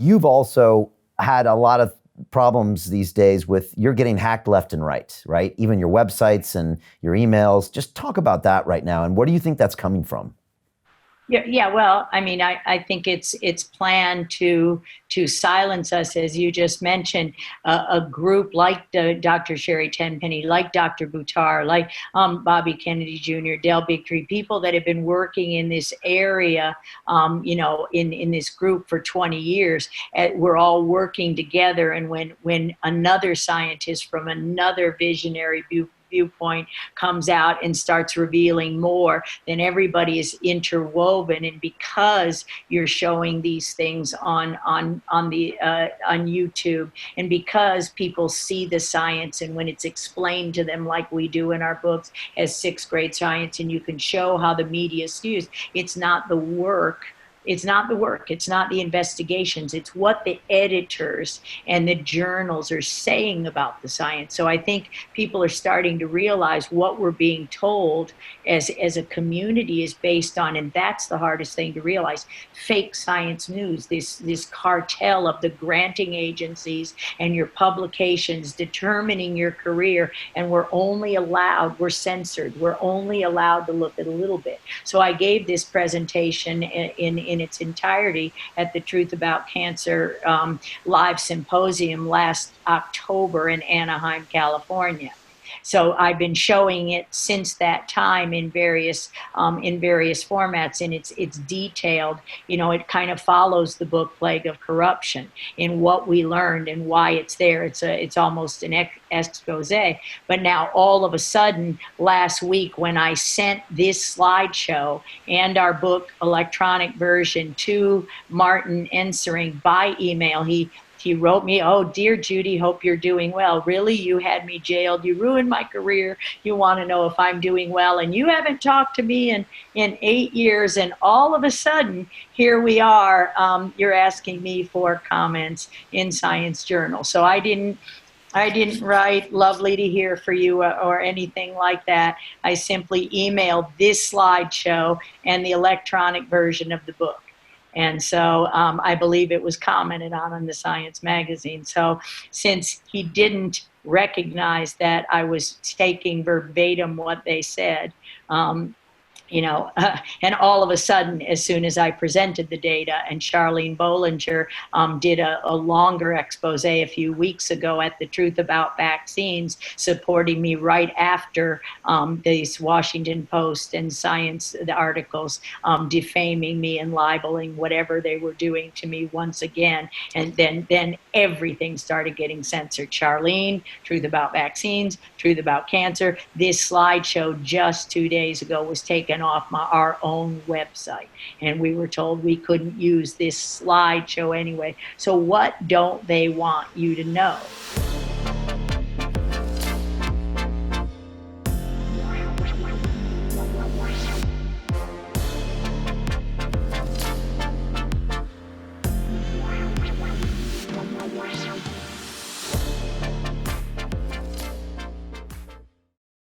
you've also had a lot of problems these days with you're getting hacked left and right? Even your websites and your emails. Just talk about that right now. And where do you think that's coming from? Yeah. Well, I mean, I think it's planned to silence us, as you just mentioned. A group like Dr. Sherry Tenpenny, like Dr. Buttar, like Bobby Kennedy Jr., Del Bigtree, people that have been working in this area, in this group for 20 years. We're all working together, and when another scientist from another visionary viewpoint comes out and starts revealing more, then everybody is interwoven. And because you're showing these things on YouTube, and because people see the science, and when it's explained to them like we do in our books as sixth grade science, and you can show how the media is used, it's not the work. It's not the investigations, it's what the editors and the journals are saying about the science. So I think people are starting to realize what we're being told as a community is based on, and that's the hardest thing to realize, fake science news, this cartel of the granting agencies and your publications determining your career, and we're censored, we're only allowed to look at a little bit. So I gave this presentation in its entirety at the Truth About Cancer live symposium last October in Anaheim, California. So I've been showing it since that time in various formats, and it's detailed. It kind of follows the book Plague of Corruption in what we learned and why it's there. It's almost an expose. But now all of a sudden, last week when I sent this slideshow and our book electronic version to Martin Ensering by email, he wrote me, "Oh, dear Judy, hope you're doing well. Really, you had me jailed. You ruined my career. You want to know if I'm doing well. And you haven't talked to me in 8 years. And all of a sudden, here we are. You're asking me for comments in Science Journal." So I didn't write "lovely to hear for you" or anything like that. I simply emailed this slideshow and the electronic version of the book. And so I believe it was commented on in the Science magazine. So since he didn't recognize that I was taking verbatim what they said, and all of a sudden, as soon as I presented the data, and Charlene Bollinger did a longer expose a few weeks ago at the Truth About Vaccines, supporting me right after these Washington Post and Science articles defaming me and libeling whatever they were doing to me once again. And then everything started getting censored. Charlene, Truth About Vaccines, Truth About Cancer. This slideshow just 2 days ago was taken off our own website, and we were told we couldn't use this slideshow anyway. So what don't they want you to know?